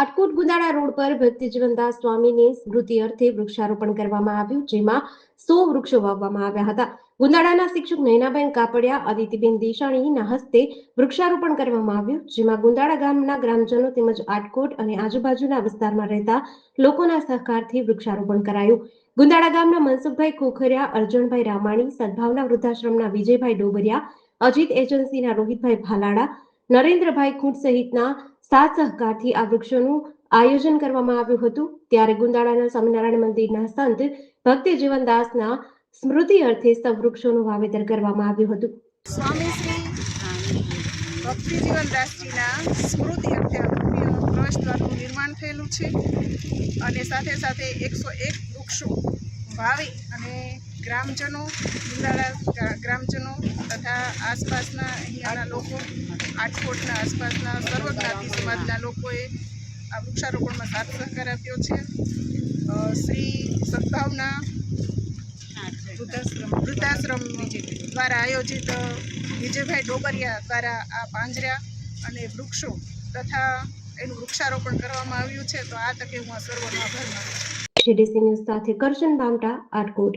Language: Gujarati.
આટકોટ ગુંદાળા રોડ પર ભક્તિ જીવનદાસ સ્વામીની સ્મૃતિ અર્થે વૃક્ષારોપણ કરવામાં આવ્યું, જેમાં 100 વૃક્ષો વાવવામાં આવ્યા હતા. ગુંદાળાના શિક્ષક નયનાબેન કાપડિયા, આદિતિબેન દેસાણીના હસ્તે વૃક્ષારોપણ કરવામાં આવ્યું, જેમાં ગુંદાળા ગામના ગ્રામજનો તેમજ આટકોટ અને આજુબાજુના વિસ્તારમાં રહેતા લોકોના સહકારથી વૃક્ષારોપણ કરાયું. ગુંદાળા ગામના મનસુખભાઈ ખોખરિયા, અર્જુનભાઈ રામાણી, સદભાવના વૃદ્ધાશ્રમના વિજયભાઈ ડોબરિયા, અજીત એજન્સીના રોહિતભાઈ ભાલાડા, નરેન્દ્રભાઈ ખૂંટ સહિતના સાથ સહકારથી આ વૃક્ષોનું આયોજન કરવામાં આવ્યું હતું. ત્યારે ગુંદાળાના સ્વામિનારાયણ મંદિરના સંત ભક્તિ જીવનદાસના સ્મૃતિ અર્થે સૌ વૃક્ષોનું વાવેતર કરવામાં આવ્યું હતું. સ્વામી શ્રી ભક્તિ જીવનદાસજીના સ્મૃતિ અર્થે ટ્રસ્ટ દ્વારનું નિર્માણ થયેલું છે અને સાથે સાથે 101 વૃક્ષો વાવી અને ગ્રામજનો, ગુંદાળા ગ્રામજનો તથા આસપાસના અહીંયાના લોકો, આટકોટના આસપાસના સર્વ જ્ઞાતિ સમાજના લોકોએ આ વૃક્ષારોપણમાં સાથ સહકાર આપ્યો છે. શ્રી સદભાવના વૃદ્ધાશ્રમ દ્વારા આયોજિત વિજયભાઈ ડોબરિયા દ્વારા આ પાંજરા અને વૃક્ષો તથા એનું વૃક્ષારોપણ કરવામાં આવ્યું છે. તો આ તકે હું આ સર્વનો આભાર માનું છું. GDC ન્યૂઝ સાથે કરશન બામટા, આટકોટ.